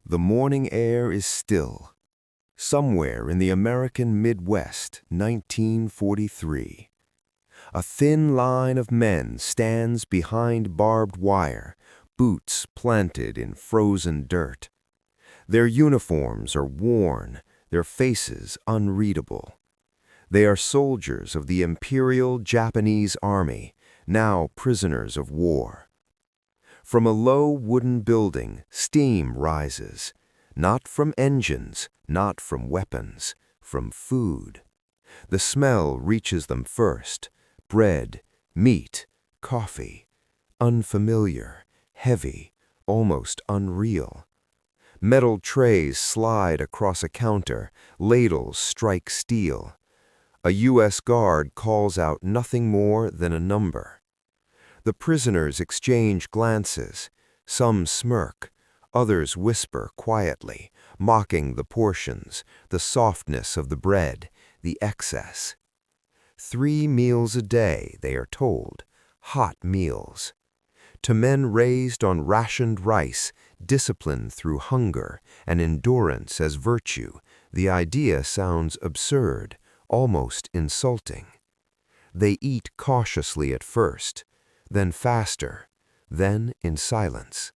The morning air is still. Somewhere in the American Midwest, 1943. A thin line of men stands behind barbed wire, boots planted in frozen dirt. Their uniforms are worn, their faces unreadable. They are soldiers of the Imperial Japanese Army, now prisoners of war. From a low wooden building, steam rises, not from engines, not from weapons, from food. The smell reaches them first: bread, meat, coffee. Unfamiliar, heavy, almost unreal. Metal trays slide across a counter, ladles strike steel. A U.S. guard calls out nothing more than a number. The prisoners exchange glances. Some smirk, others whisper quietly, mocking the portions, the softness of the bread, the excess. 3 meals a day, they are told, hot meals. To men raised on rationed rice, discipline through hunger, and endurance as virtue, the idea sounds absurd, almost insulting. They eat cautiously at first, then faster, then in silence.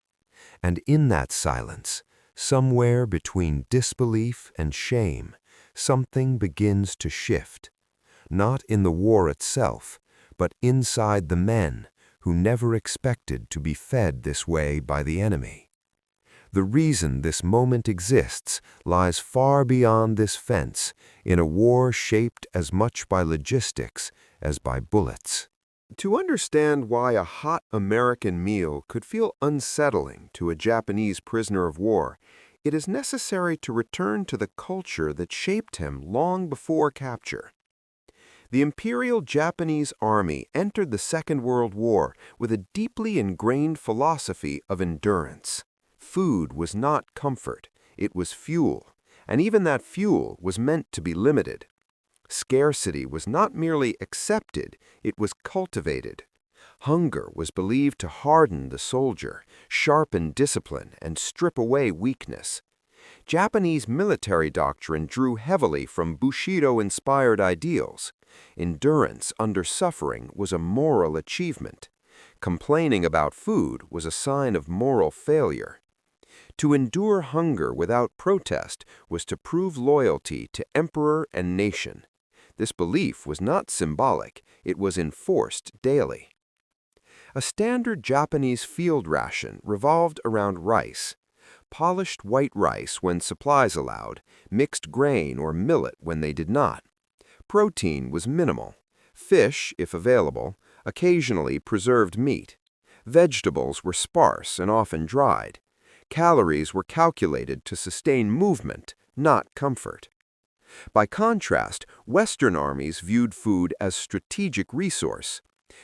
And in that silence, somewhere between disbelief and shame, something begins to shift. Not in the war itself, but inside the men who never expected to be fed this way by the enemy. The reason this moment exists lies far beyond this fence, in a war shaped as much by logistics as by bullets. To understand why a hot American meal could feel unsettling to a Japanese prisoner of war, it is necessary to return to the culture that shaped him long before capture. The Imperial Japanese Army entered the Second World War with a deeply ingrained philosophy of endurance. Food was not comfort, it was fuel, and even that fuel was meant to be limited. Scarcity was not merely accepted, it was cultivated. Hunger was believed to harden the soldier, sharpen discipline, and strip away weakness. Japanese military doctrine drew heavily from Bushido-inspired ideals. Endurance under suffering was a moral achievement. Complaining about food was a sign of moral failure. To endure hunger without protest was to prove loyalty to emperor and nation. This belief was not symbolic, it was enforced daily. A standard Japanese field ration revolved around rice. Polished white rice when supplies allowed, mixed grain or millet when they did not. Protein was minimal. Fish, if available, occasionally preserved meat. Vegetables were sparse and often dried. Calories were calculated to sustain movement, not comfort. By contrast, Western armies viewed food as strategic resource.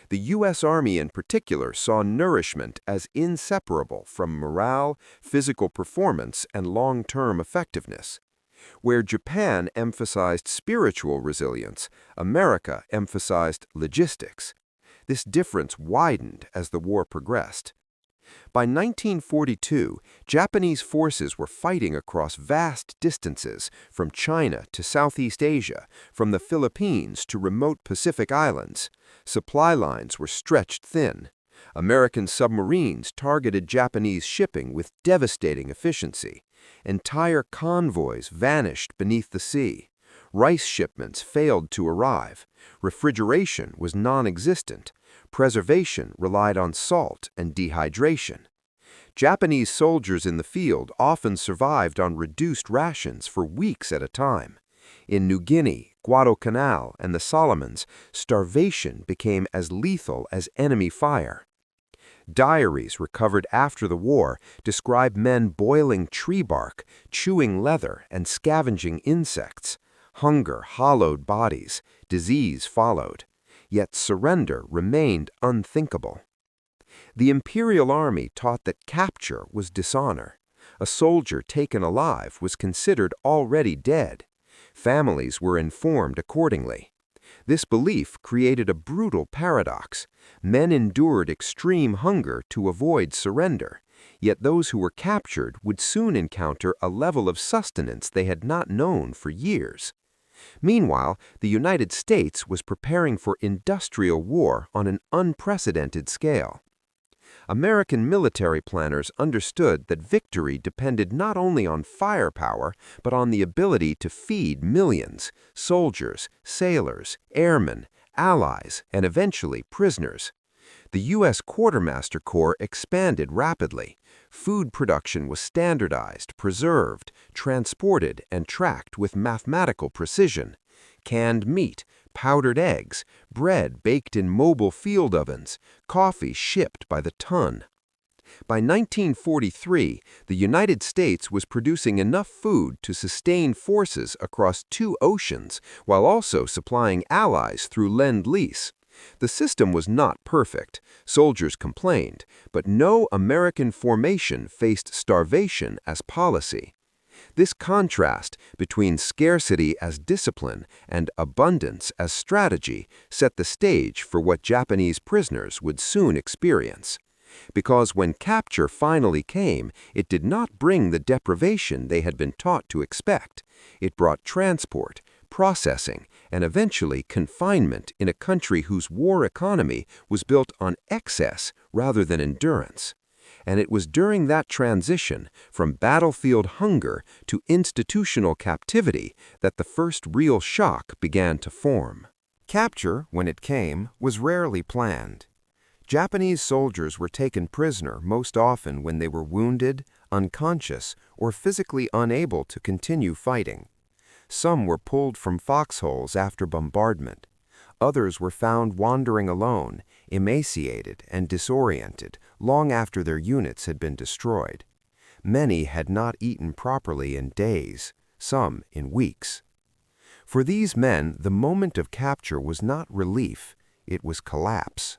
The U.S. Army in particular saw nourishment as inseparable from morale, physical performance, and long-term effectiveness. Where Japan emphasized spiritual resilience, America emphasized logistics. This difference widened as the war progressed. By 1942, Japanese forces were fighting across vast distances, from China to Southeast Asia, from the Philippines to remote Pacific islands. Supply lines were stretched thin. American submarines targeted Japanese shipping with devastating efficiency. Entire convoys vanished beneath the sea. Rice shipments failed to arrive. Refrigeration was non-existent. Preservation relied on salt and dehydration. Japanese soldiers in the field often survived on reduced rations for weeks at a time. In New Guinea, Guadalcanal, and the Solomons, starvation became as lethal as enemy fire. Diaries recovered after the war describe men boiling tree bark, chewing leather, and scavenging insects. Hunger hollowed bodies, disease followed. Yet surrender remained unthinkable. The Imperial Army taught that capture was dishonor. A soldier taken alive was considered already dead. Families were informed accordingly. This belief created a brutal paradox. Men endured extreme hunger to avoid surrender, Yet those who were captured would soon encounter a level of sustenance they had not known for years. Meanwhile, the United States was preparing for industrial war on an unprecedented scale. American military planners understood that victory depended not only on firepower, but on the ability to feed millions: soldiers, sailors, airmen, allies, and eventually prisoners. The U.S. Quartermaster Corps expanded rapidly. Food production was standardized, preserved, transported, and tracked with mathematical precision. Canned meat, powdered eggs, bread baked in mobile field ovens, coffee shipped by the ton. By 1943, the United States was producing enough food to sustain forces across 2 oceans while also supplying allies through Lend-Lease. The system was not perfect, soldiers complained, but no American formation faced starvation as policy. This contrast between scarcity as discipline and abundance as strategy set the stage for what Japanese prisoners would soon experience. Because when capture finally came, it did not bring the deprivation they had been taught to expect. It brought transport, processing, and eventually confinement in a country whose war economy was built on excess rather than endurance. And it was during that transition from battlefield hunger to institutional captivity that the first real shock began to form. Capture, when it came, was rarely planned. Japanese soldiers were taken prisoner most often when they were wounded, unconscious, or physically unable to continue fighting. Some were pulled from foxholes after bombardment. Others were found wandering alone, emaciated and disoriented, long after their units had been destroyed. Many had not eaten properly in days, some in weeks. For these men, the moment of capture was not relief, it was collapse.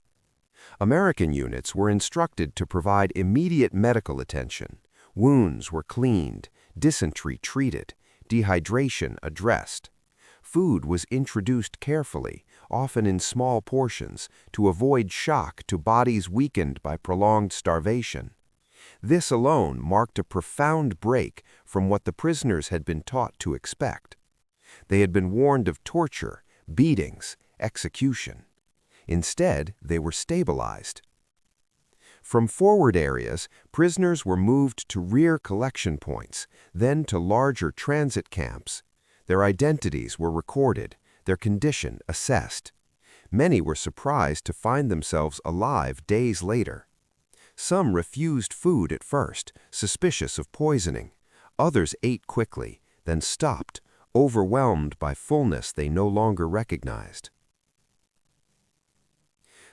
American units were instructed to provide immediate medical attention. Wounds were cleaned, dysentery treated, dehydration addressed. Food was introduced carefully, often in small portions, to avoid shock to bodies weakened by prolonged starvation. This alone marked a profound break from what the prisoners had been taught to expect. They had been warned of torture, beatings, execution. Instead, they were stabilized. From forward areas, prisoners were moved to rear collection points, then to larger transit camps. Their identities were recorded, their condition assessed. Many were surprised to find themselves alive days later. Some refused food at first, suspicious of poisoning. Others ate quickly, then stopped, overwhelmed by fullness they no longer recognized.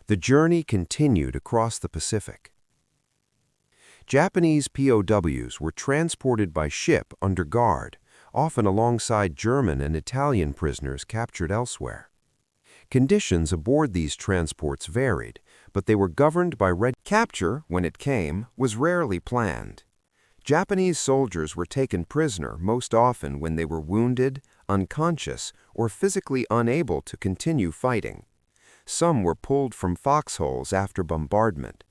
The journey continued across the Pacific. Japanese POWs were transported by ship under guard, often alongside German and Italian prisoners captured elsewhere. Conditions aboard these transports varied, but they were governed by red. Capture, when it came, was rarely planned. Japanese soldiers were taken prisoner most often when they were wounded, unconscious, or physically unable to continue fighting. Some were pulled from foxholes after bombardment.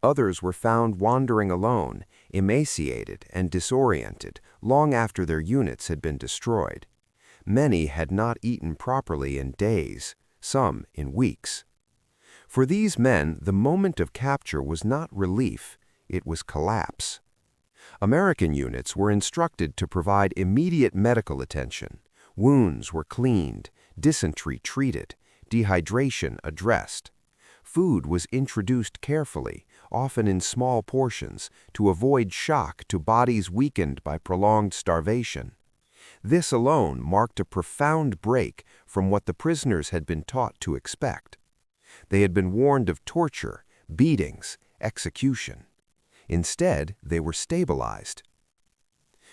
Others were found wandering alone, emaciated and disoriented, long after their units had been destroyed. Many had not eaten properly in days, some in weeks. For these men, the moment of capture was not relief, it was collapse. American units were instructed to provide immediate medical attention. Wounds were cleaned, dysentery treated, dehydration addressed. Food was introduced carefully, often in small portions, to avoid shock to bodies weakened by prolonged starvation. This alone marked a profound break from what the prisoners had been taught to expect. They had been warned of torture, beatings, execution. Instead, they were stabilized.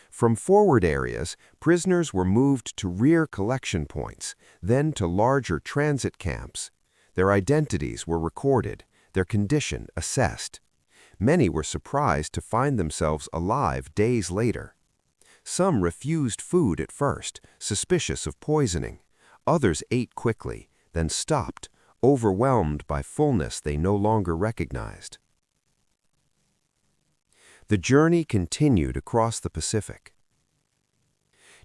From forward areas, prisoners were moved to rear collection points, then to larger transit camps. Their identities were recorded, their condition assessed. Many were surprised to find themselves alive days later. Some refused food at first, suspicious of poisoning. Others ate quickly, then stopped, overwhelmed by fullness they no longer recognized. The journey continued across the Pacific.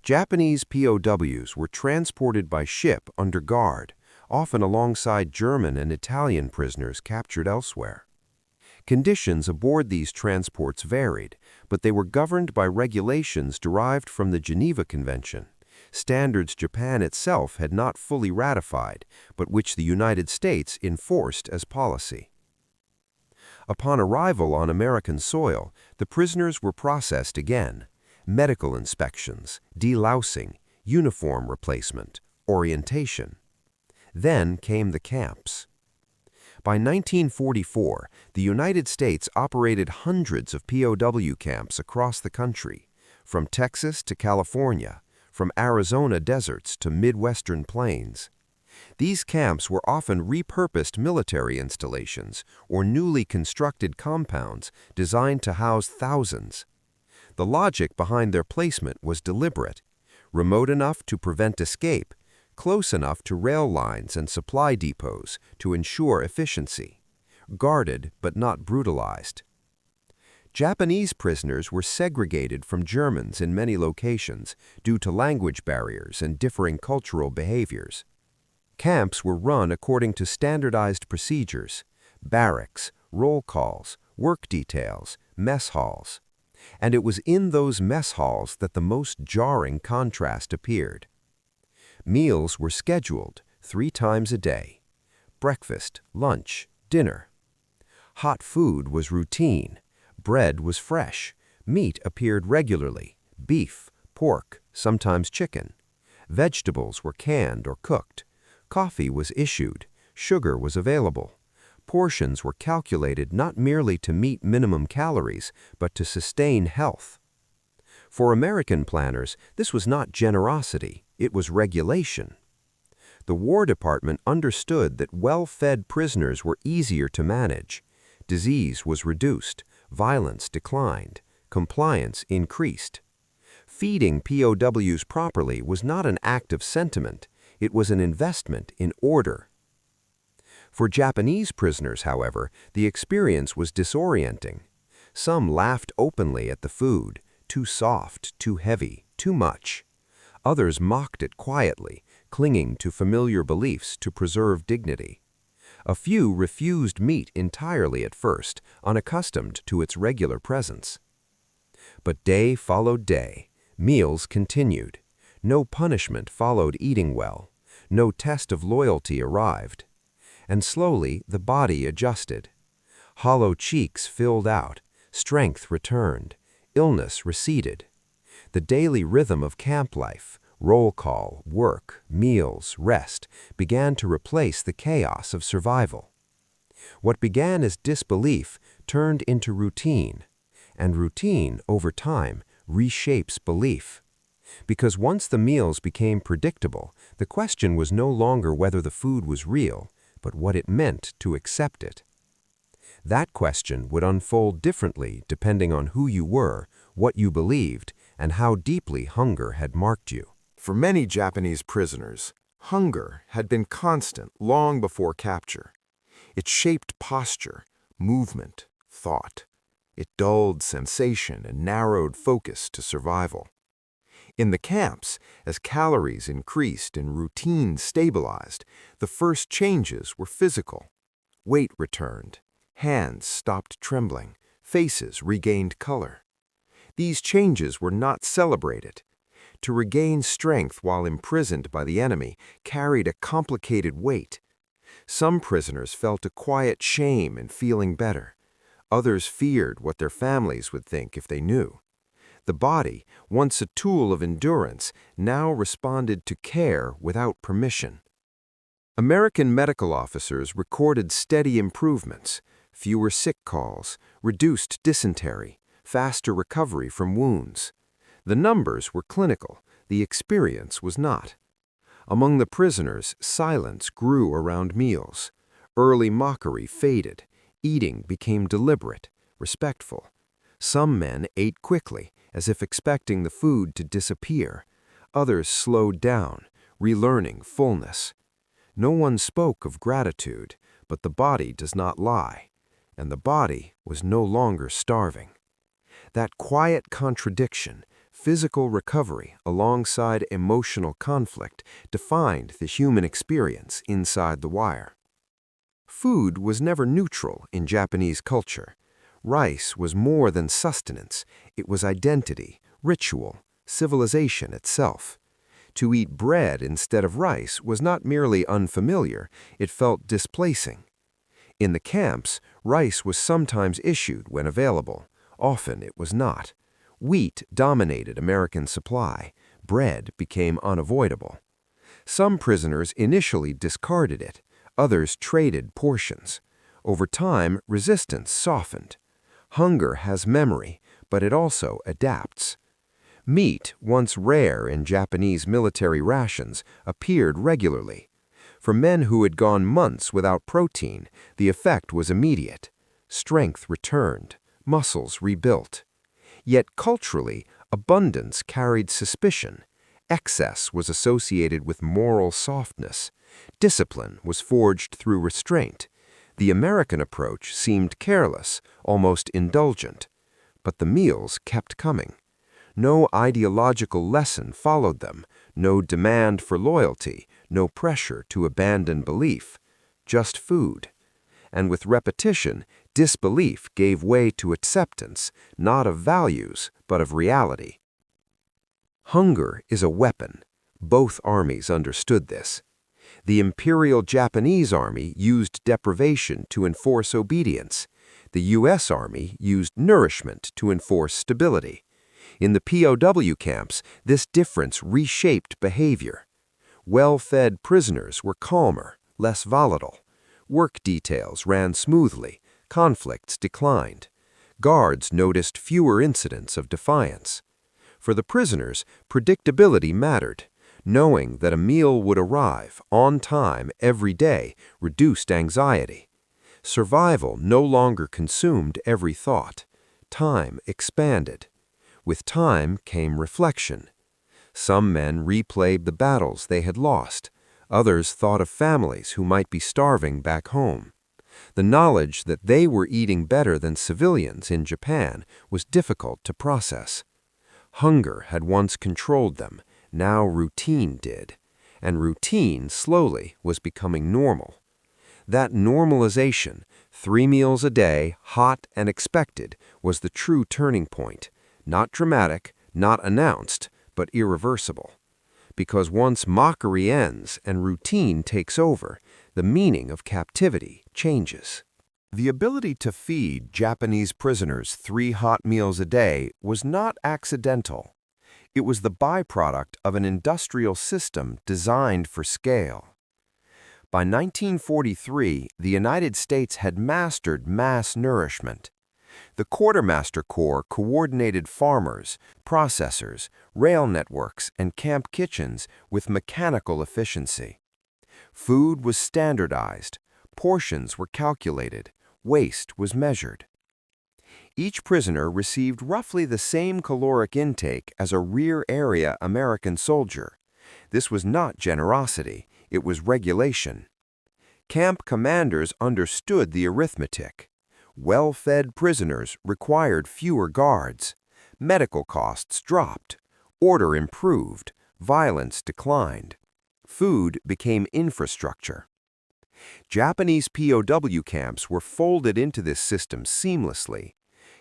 Japanese POWs were transported by ship under guard, often alongside German and Italian prisoners captured elsewhere. Conditions aboard these transports varied, but they were governed by regulations derived from the Geneva Convention, standards Japan itself had not fully ratified, but which the United States enforced as policy. Upon arrival on American soil, the prisoners were processed again. Medical inspections, delousing, uniform replacement, orientation. Then came the camps. By 1944, the United States operated hundreds of POW camps across the country, from Texas to California, from Arizona deserts to Midwestern plains. These camps were often repurposed military installations or newly constructed compounds designed to house thousands. The logic behind their placement was deliberate: remote enough to prevent escape, close enough to rail lines and supply depots to ensure efficiency, guarded but not brutalized. Japanese prisoners were segregated from Germans in many locations due to language barriers and differing cultural behaviors. Camps were run according to standardized procedures: barracks, roll calls, work details, mess halls. And it was in those mess halls that the most jarring contrast appeared. Meals were scheduled 3 times a day: breakfast, lunch, dinner. Hot food was routine. Bread was fresh. Meat appeared regularly: beef, pork, sometimes chicken. Vegetables were canned or cooked. Coffee was issued. Sugar was available. Portions were calculated not merely to meet minimum calories, but to sustain health. For American planners, this was not generosity, it was regulation. The War Department understood that well-fed prisoners were easier to manage. Disease was reduced, violence declined, compliance increased. Feeding POWs properly was not an act of sentiment, it was an investment in order. For Japanese prisoners, however, the experience was disorienting. Some laughed openly at the food: too soft, too heavy, too much. Others mocked it quietly, clinging to familiar beliefs to preserve dignity. A few refused meat entirely at first, unaccustomed to its regular presence. But day followed day. Meals continued. No punishment followed eating well. No test of loyalty arrived. And slowly the body adjusted. Hollow cheeks filled out, strength returned, illness receded. The daily rhythm of camp life, roll call, work, meals, rest, began to replace the chaos of survival. What began as disbelief turned into routine, and routine, over time, reshapes belief. Because once the meals became predictable, the question was no longer whether the food was real, but what it meant to accept it. That question would unfold differently depending on who you were, what you believed, and how deeply hunger had marked you. For many Japanese prisoners, hunger had been constant long before capture. It shaped posture, movement, thought. It dulled sensation and narrowed focus to survival. In the camps, as calories increased and routine stabilized, the first changes were physical. Weight returned, hands stopped trembling, faces regained color. These changes were not celebrated. To regain strength while imprisoned by the enemy carried a complicated weight. Some prisoners felt a quiet shame in feeling better. Others feared what their families would think if they knew. The body, once a tool of endurance, now responded to care without permission. American medical officers recorded steady improvements: fewer sick calls, reduced dysentery, faster recovery from wounds. The numbers were clinical, the experience was not. Among the prisoners, silence grew around meals. Early mockery faded. Eating became deliberate, respectful. Some men ate quickly, as if expecting the food to disappear. Others slowed down, relearning fullness. No one spoke of gratitude, but the body does not lie, and the body was no longer starving. That quiet contradiction, physical recovery alongside emotional conflict, defined the human experience inside the wire. Food was never neutral in Japanese culture. Rice was more than sustenance. It was identity, ritual, civilization itself. To eat bread instead of rice was not merely unfamiliar, it felt displacing. In the camps, rice was sometimes issued when available. Often it was not. Wheat dominated American supply. Bread became unavoidable. Some prisoners initially discarded it. Others traded portions. Over time, resistance softened. Hunger has memory, but it also adapts. Meat, once rare in Japanese military rations, appeared regularly. For men who had gone months without protein, the effect was immediate. Strength returned, muscles rebuilt. Yet culturally, abundance carried suspicion. Excess was associated with moral softness. Discipline was forged through restraint. The American approach seemed careless, almost indulgent. But the meals kept coming. No ideological lesson followed them, no demand for loyalty, no pressure to abandon belief, just food. And with repetition, disbelief gave way to acceptance, not of values, but of reality. Hunger is a weapon. Both armies understood this. The Imperial Japanese Army used deprivation to enforce obedience. The U.S. Army used nourishment to enforce stability. In the POW camps, this difference reshaped behavior. Well-fed prisoners were calmer, less volatile. Work details ran smoothly, conflicts declined. Guards noticed fewer incidents of defiance. For the prisoners, predictability mattered. Knowing that a meal would arrive on time every day reduced anxiety. Survival no longer consumed every thought. Time expanded. With time came reflection. Some men replayed the battles they had lost. Others thought of families who might be starving back home. The knowledge that they were eating better than civilians in Japan was difficult to process. Hunger had once controlled them, now routine did. And routine, slowly, was becoming normal. That normalization, 3 meals a day, hot and expected, was the true turning point. Not dramatic, not announced, but irreversible. Because once mockery ends and routine takes over, the meaning of captivity changes. The ability to feed Japanese prisoners 3 hot meals a day was not accidental. It was the byproduct of an industrial system designed for scale. By 1943, the United States had mastered mass nourishment. The Quartermaster Corps coordinated farmers, processors, rail networks, and camp kitchens with mechanical efficiency. Food was standardized, portions were calculated, waste was measured. Each prisoner received roughly the same caloric intake as a rear area American soldier. This was not generosity, it was regulation. Camp commanders understood the arithmetic. Well-fed prisoners required fewer guards. Medical costs dropped. Order improved. Violence declined. Food became infrastructure. Japanese POW camps were folded into this system seamlessly.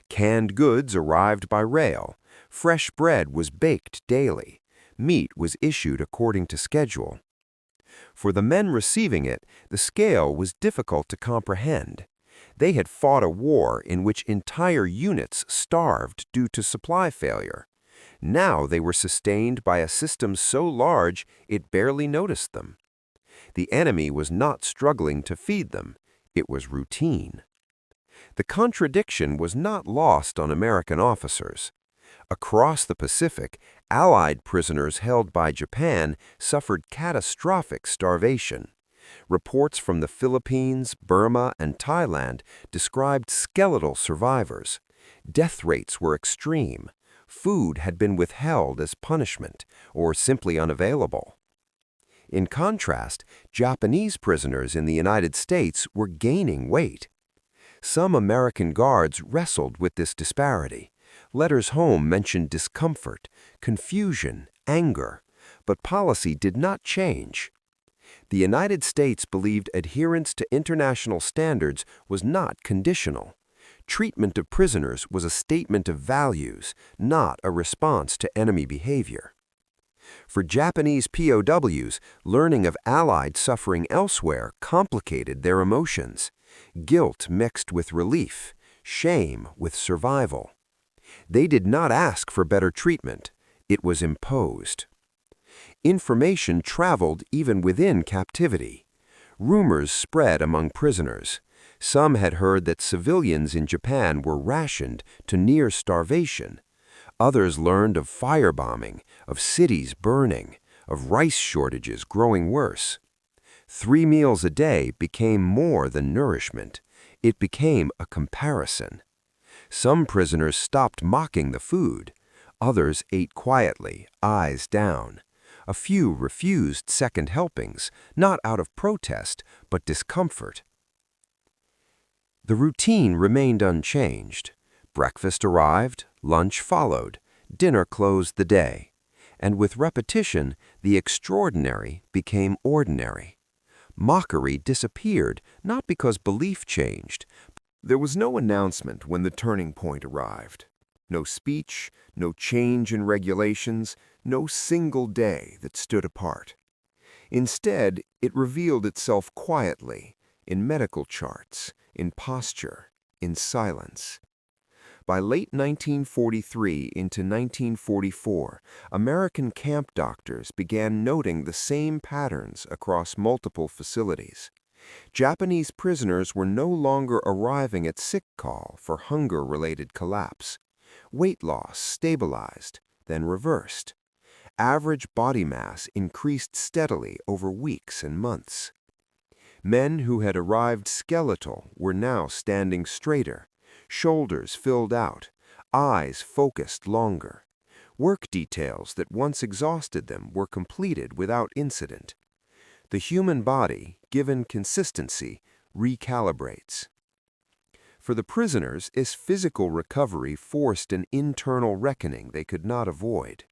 Canned goods arrived by rail. Fresh bread was baked daily. Meat was issued according to schedule. For the men receiving it, the scale was difficult to comprehend. They had fought a war in which entire units starved due to supply failure. Now they were sustained by a system so large it barely noticed them. The enemy was not struggling to feed them. It was routine. The contradiction was not lost on American officers. Across the Pacific, Allied prisoners held by Japan suffered catastrophic starvation. Reports from the Philippines, Burma, and Thailand described skeletal survivors. Death rates were extreme. Food had been withheld as punishment or simply unavailable. In contrast, Japanese prisoners in the United States were gaining weight. Some American guards wrestled with this disparity. Letters home mentioned discomfort, confusion, anger, but policy did not change. The United States believed adherence to international standards was not conditional. Treatment of prisoners was a statement of values, not a response to enemy behavior. For Japanese POWs, learning of Allied suffering elsewhere complicated their emotions. Guilt mixed with relief, shame with survival. They did not ask for better treatment. It was imposed. Information traveled even within captivity. Rumors spread among prisoners. Some had heard that civilians in Japan were rationed to near starvation. Others learned of firebombing, of cities burning, of rice shortages growing worse. 3 meals a day became more than nourishment. It became a comparison. Some prisoners stopped mocking the food. Others ate quietly, eyes down. A few refused second helpings, not out of protest, but discomfort. The routine remained unchanged. Breakfast arrived, lunch followed, dinner closed the day. And with repetition, the extraordinary became ordinary. Mockery disappeared, not because belief changed. There was no announcement when the turning point arrived. No speech, no change in regulations, no single day that stood apart. Instead, it revealed itself quietly, in medical charts, in posture, in silence. By late 1943 into 1944, American camp doctors began noting the same patterns across multiple facilities. Japanese prisoners were no longer arriving at sick call for hunger-related collapse. Weight loss stabilized, then reversed. Average body mass increased steadily over weeks and months. Men who had arrived skeletal were now standing straighter, shoulders filled out, eyes focused longer. Work details that once exhausted them were completed without incident. The human body, given consistency, recalibrates. For the prisoners, this physical recovery forced an internal reckoning they could not avoid.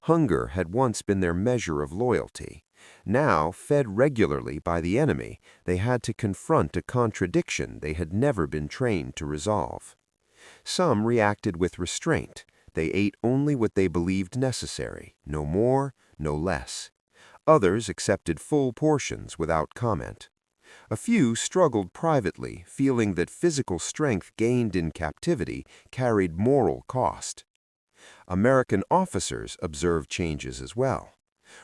Hunger had once been their measure of loyalty. Now, fed regularly by the enemy, they had to confront a contradiction they had never been trained to resolve. Some reacted with restraint. They ate only what they believed necessary, no more, no less. Others accepted full portions without comment. A few struggled privately, feeling that physical strength gained in captivity carried moral cost. American officers observed changes as well.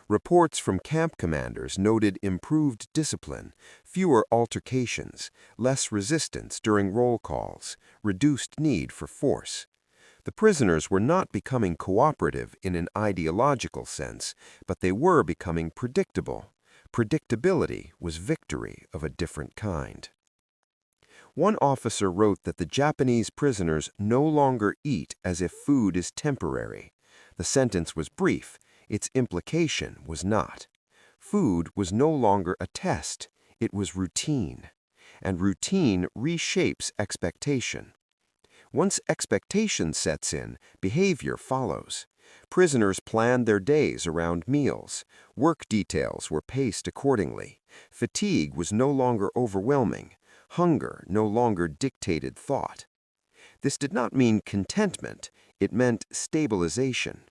Reports from camp commanders noted improved discipline, fewer altercations, less resistance during roll calls, reduced need for force. The prisoners were not becoming cooperative in an ideological sense, but they were becoming predictable. Predictability was victory of a different kind. One officer wrote that the Japanese prisoners no longer eat as if food is temporary. The sentence was brief. Its implication was not. Food was no longer a test. It was routine. And routine reshapes expectation. Once expectation sets in, behavior follows. Prisoners planned their days around meals. Work details were paced accordingly. Fatigue was no longer overwhelming. Hunger no longer dictated thought. This did not mean contentment. It meant stabilization.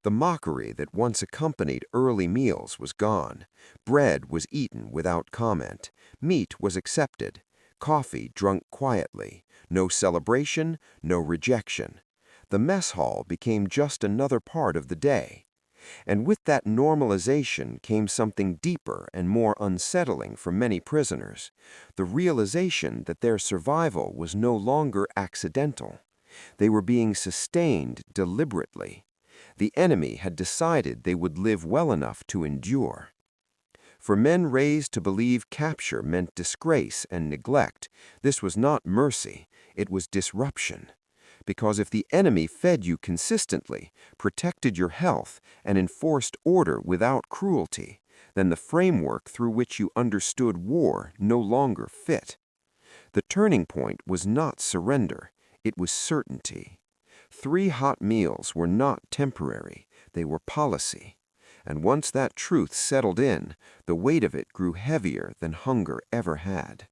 The mockery that once accompanied early meals was gone. Bread was eaten without comment. Meat was accepted. Coffee drunk quietly. No celebration, no rejection. The mess hall became just another part of the day. And with that normalization came something deeper and more unsettling for many prisoners, the realization that their survival was no longer accidental. They were being sustained deliberately. The enemy had decided they would live well enough to endure. For men raised to believe capture meant disgrace and neglect, this was not mercy, it was disruption. Because if the enemy fed you consistently, protected your health, and enforced order without cruelty, then the framework through which you understood war no longer fit. The turning point was not surrender, it was certainty. 3 hot meals were not temporary, they were policy. And once that truth settled in, the weight of it grew heavier than hunger ever had.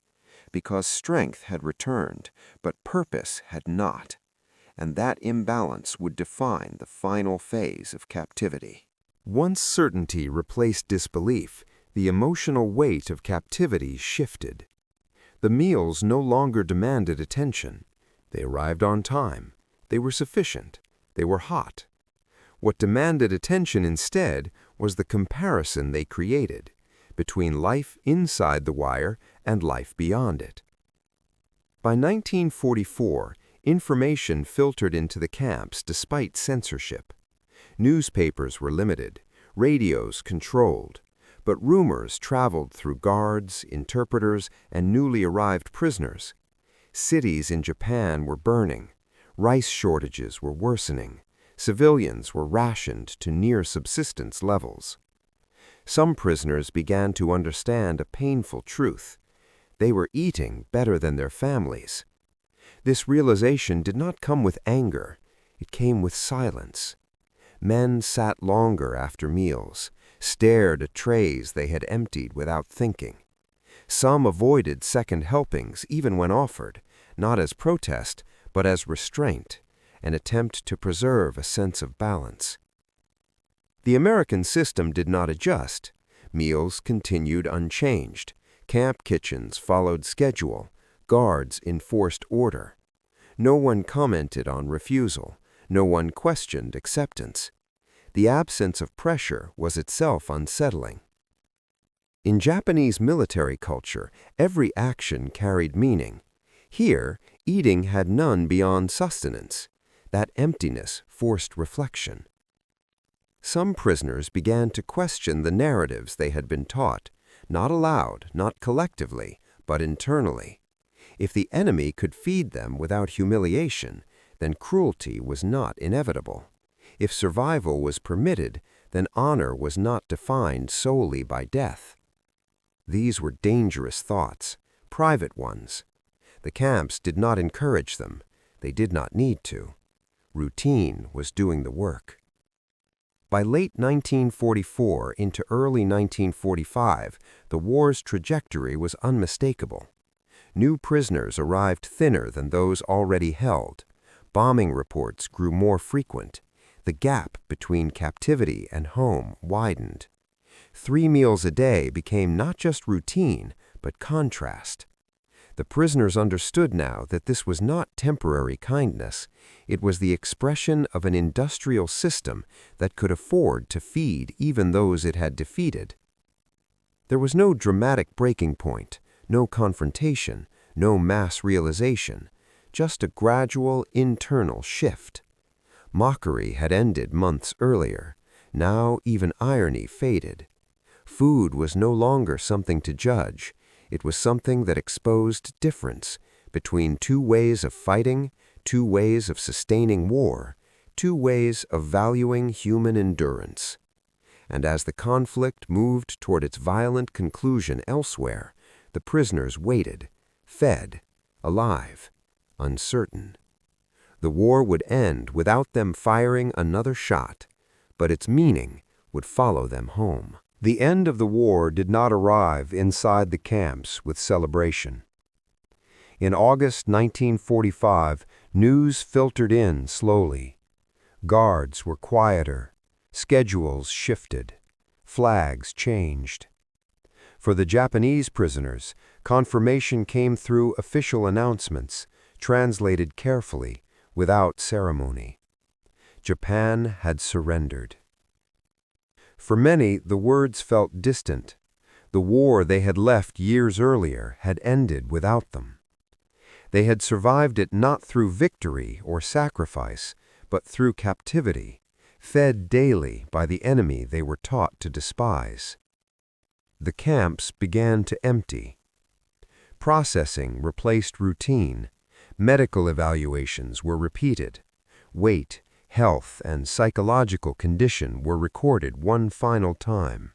Because strength had returned, but purpose had not. And that imbalance would define the final phase of captivity. Once certainty replaced disbelief, the emotional weight of captivity shifted. The meals no longer demanded attention. They arrived on time. They were sufficient. They were hot. What demanded attention instead was the comparison they created between life inside the wire and life beyond it. By 1944, information filtered into the camps despite censorship. Newspapers were limited, radios controlled, but rumors traveled through guards, interpreters, and newly arrived prisoners. Cities in Japan were burning. Rice shortages were worsening. Civilians were rationed to near subsistence levels. Some prisoners began to understand a painful truth. They were eating better than their families. This realization did not come with anger. It came with silence. Men sat longer after meals, stared at trays they had emptied without thinking. Some avoided second helpings even when offered, not as protest, but as restraint, an attempt to preserve a sense of balance. The American system did not adjust. Meals continued unchanged. Camp kitchens followed schedule. Guards enforced order. No one commented on refusal. No one questioned acceptance. The absence of pressure was itself unsettling. In Japanese military culture, every action carried meaning. Here, eating had none beyond sustenance. That emptiness forced reflection. Some prisoners began to question the narratives they had been taught, not aloud, not collectively, but internally. If the enemy could feed them without humiliation, then cruelty was not inevitable. If survival was permitted, then honor was not defined solely by death. These were dangerous thoughts, private ones. The camps did not encourage them. They did not need to. Routine was doing the work. By late 1944 into early 1945, the war's trajectory was unmistakable. New prisoners arrived thinner than those already held. Bombing reports grew more frequent. The gap between captivity and home widened. 3 meals a day became not just routine, but contrast. The prisoners understood now that this was not temporary kindness. It was the expression of an industrial system that could afford to feed even those it had defeated. There was no dramatic breaking point, no confrontation, no mass realization, just a gradual internal shift. Mockery had ended months earlier. Now even irony faded. Food was no longer something to judge. It was something that exposed difference between 2 ways of fighting, 2 ways of sustaining war, 2 ways of valuing human endurance. And as the conflict moved toward its violent conclusion elsewhere, the prisoners waited, fed, alive, uncertain. The war would end without them firing another shot, but its meaning would follow them home. The end of the war did not arrive inside the camps with celebration. In August 1945, news filtered in slowly. Guards were quieter. Schedules shifted. Flags changed. For the Japanese prisoners, confirmation came through official announcements, translated carefully, without ceremony. Japan had surrendered. For many, the words felt distant. The war they had left years earlier had ended without them. They had survived it not through victory or sacrifice, but through captivity, fed daily by the enemy they were taught to despise. The camps began to empty. Processing replaced routine. Medical evaluations were repeated. Weight, health, and psychological condition were recorded one final time.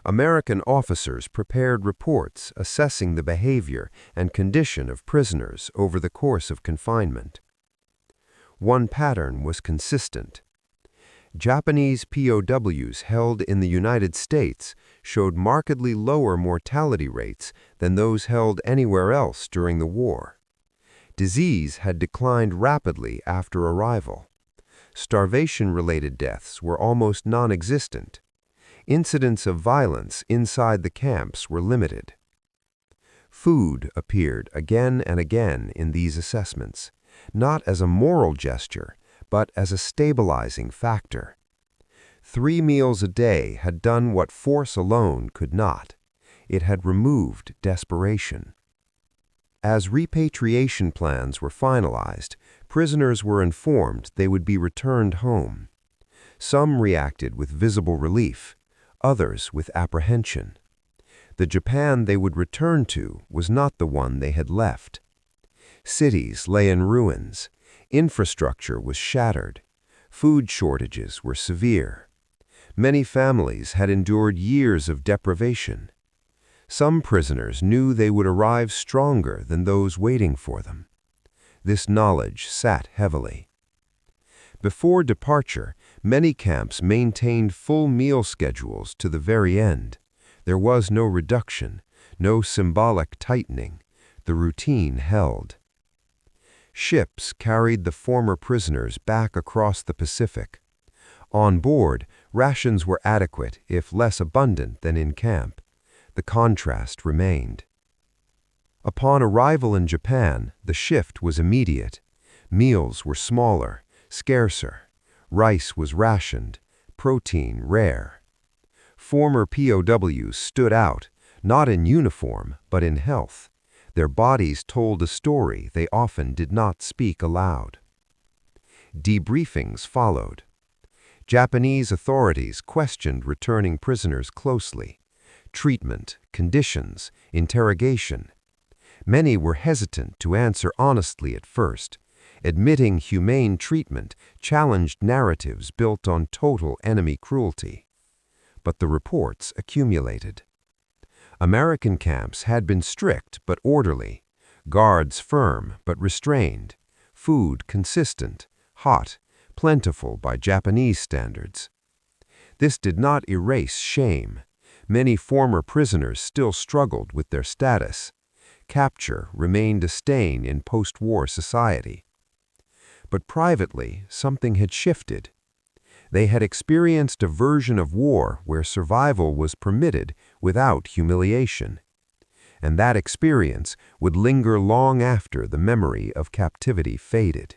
American officers prepared reports assessing the behavior and condition of prisoners over the course of confinement. One pattern was consistent. Japanese POWs held in the United States showed markedly lower mortality rates than those held anywhere else during the war. Disease had declined rapidly after arrival. Starvation-related deaths were almost non-existent. Incidents of violence inside the camps were limited. Food appeared again and again in these assessments, not as a moral gesture, but as a stabilizing factor. 3 meals a day had done what force alone could not. It had removed desperation. As repatriation plans were finalized, prisoners were informed they would be returned home. Some reacted with visible relief, others with apprehension. The Japan they would return to was not the one they had left. Cities lay in ruins, infrastructure was shattered, food shortages were severe. Many families had endured years of deprivation. Some prisoners knew they would arrive stronger than those waiting for them. This knowledge sat heavily. Before departure, many camps maintained full meal schedules to the very end. There was no reduction, no symbolic tightening. The routine held. Ships carried the former prisoners back across the Pacific. On board, rations were adequate, if less abundant than in camp. The contrast remained. Upon arrival in Japan, the shift was immediate. Meals were smaller, scarcer. Rice was rationed, protein rare. Former POWs stood out, not in uniform, but in health. Their bodies told a story they often did not speak aloud. Debriefings followed. Japanese authorities questioned returning prisoners closely. Treatment, conditions, interrogation. Many were hesitant to answer honestly at first. Admitting humane treatment challenged narratives built on total enemy cruelty. But the reports accumulated. American camps had been strict but orderly, guards firm but restrained, food consistent, hot, plentiful by Japanese standards. This did not erase shame. Many former prisoners still struggled with their status. Capture remained a stain in post-war society. But privately, something had shifted. They had experienced a version of war where survival was permitted without humiliation. And that experience would linger long after the memory of captivity faded.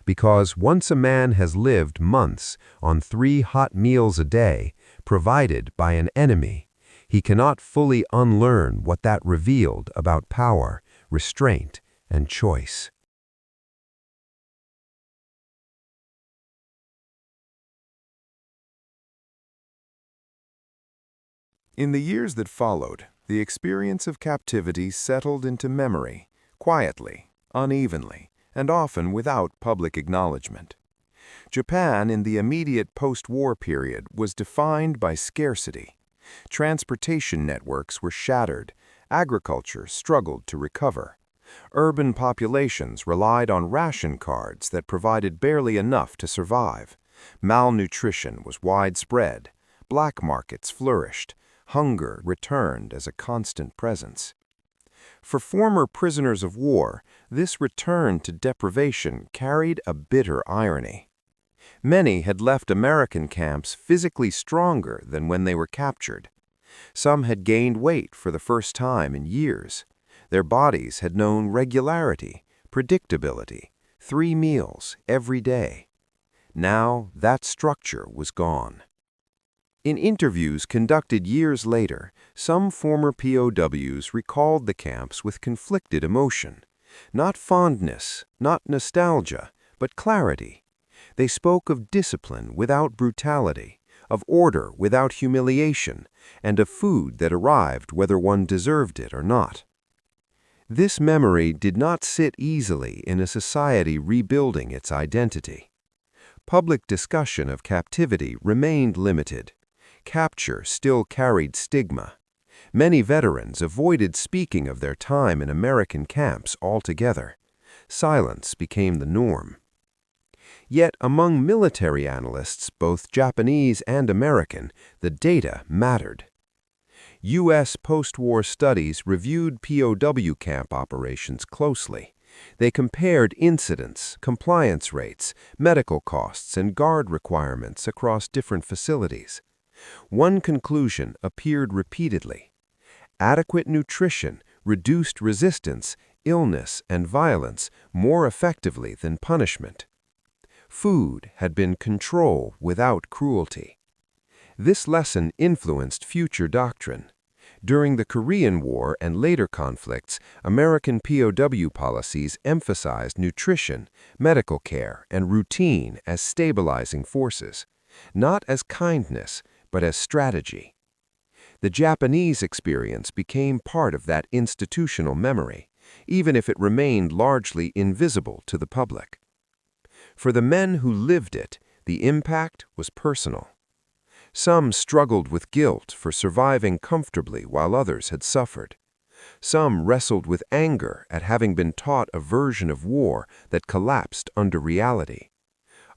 Because once a man has lived months on 3 hot meals a day, provided by an enemy, he cannot fully unlearn what that revealed about power, restraint, and choice. In the years that followed, the experience of captivity settled into memory, quietly, unevenly, and often without public acknowledgement. Japan in the immediate post-war period was defined by scarcity. Transportation networks were shattered, agriculture struggled to recover. Urban populations relied on ration cards that provided barely enough to survive. Malnutrition was widespread. Black markets flourished. Hunger returned as a constant presence. For former prisoners of war, this return to deprivation carried a bitter irony. Many had left American camps physically stronger than when they were captured. Some had gained weight for the first time in years. Their bodies had known regularity, predictability, 3 meals every day. Now that structure was gone. In interviews conducted years later, some former POWs recalled the camps with conflicted emotion. Not fondness, not nostalgia, but clarity. They spoke of discipline without brutality, of order without humiliation, and of food that arrived whether one deserved it or not. This memory did not sit easily in a society rebuilding its identity. Public discussion of captivity remained limited. Capture still carried stigma. Many veterans avoided speaking of their time in American camps altogether. Silence became the norm. Yet among military analysts, both Japanese and American, the data mattered. U.S. post-war studies reviewed POW camp operations closely. They compared incidents, compliance rates, medical costs, and guard requirements across different facilities. One conclusion appeared repeatedly. Adequate nutrition reduced resistance, illness, and violence more effectively than punishment. Food had been control without cruelty. This lesson influenced future doctrine. During the Korean War and later conflicts, American POW policies emphasized nutrition, medical care, and routine as stabilizing forces, not as kindness, but as strategy. The Japanese experience became part of that institutional memory, even if it remained largely invisible to the public. For the men who lived it, the impact was personal. Some struggled with guilt for surviving comfortably while others had suffered. Some wrestled with anger at having been taught a version of war that collapsed under reality.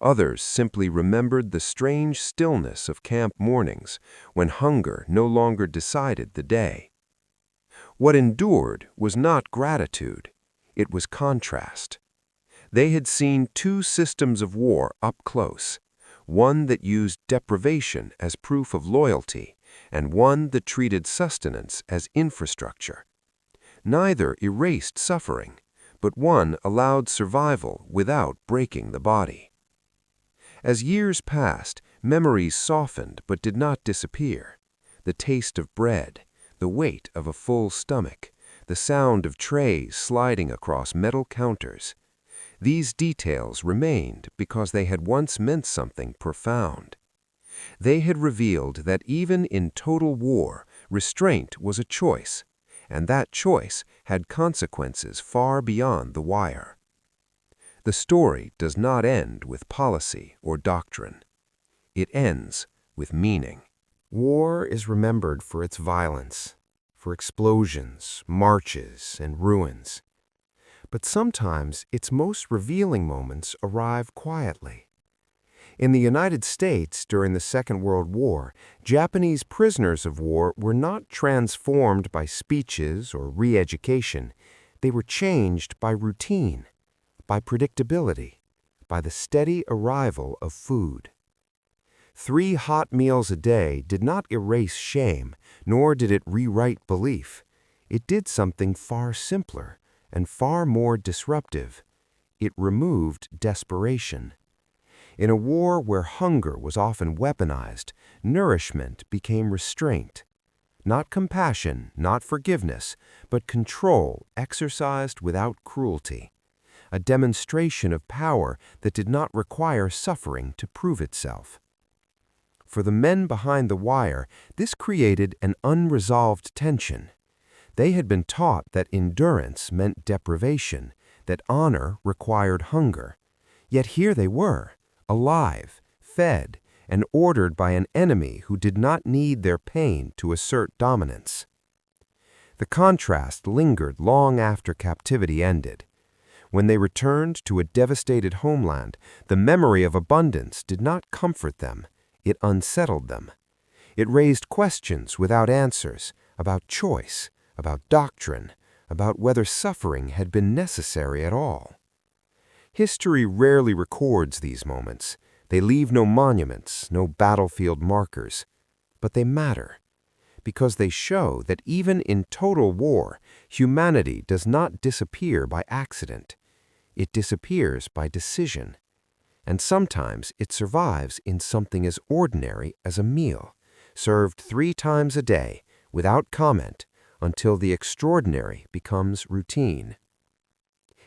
Others simply remembered the strange stillness of camp mornings when hunger no longer decided the day. What endured was not gratitude, it was contrast. They had seen two systems of war up close, one that used deprivation as proof of loyalty, and one that treated sustenance as infrastructure. Neither erased suffering, but one allowed survival without breaking the body. As years passed, memories softened but did not disappear. The taste of bread, the weight of a full stomach, the sound of trays sliding across metal counters. These details remained because they had once meant something profound. They had revealed that even in total war, restraint was a choice, and that choice had consequences far beyond the wire. The story does not end with policy or doctrine. It ends with meaning. War is remembered for its violence, for explosions, marches, and ruins. But sometimes its most revealing moments arrive quietly. In the United States during the Second World War, Japanese prisoners of war were not transformed by speeches or re-education. They were changed by routine, by predictability, by the steady arrival of food. 3 hot meals a day did not erase shame, nor did it rewrite belief. It did something far simpler and far more disruptive. It removed desperation. In a war where hunger was often weaponized, nourishment became restraint. Not compassion, not forgiveness, but control exercised without cruelty. A demonstration of power that did not require suffering to prove itself. For the men behind the wire, this created an unresolved tension. They had been taught that endurance meant deprivation, that honor required hunger. Yet here they were, alive, fed, and ordered by an enemy who did not need their pain to assert dominance. The contrast lingered long after captivity ended. When they returned to a devastated homeland, the memory of abundance did not comfort them, it unsettled them. It raised questions without answers about choice, about doctrine, about whether suffering had been necessary at all. History rarely records these moments. They leave no monuments, no battlefield markers. But they matter, because they show that even in total war, humanity does not disappear by accident. It disappears by decision. And sometimes it survives in something as ordinary as a meal, served 3 times a day, without comment, until the extraordinary becomes routine.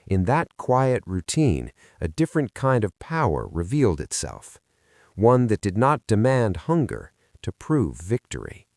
In that quiet routine, a different kind of power revealed itself, one that did not demand hunger to prove victory.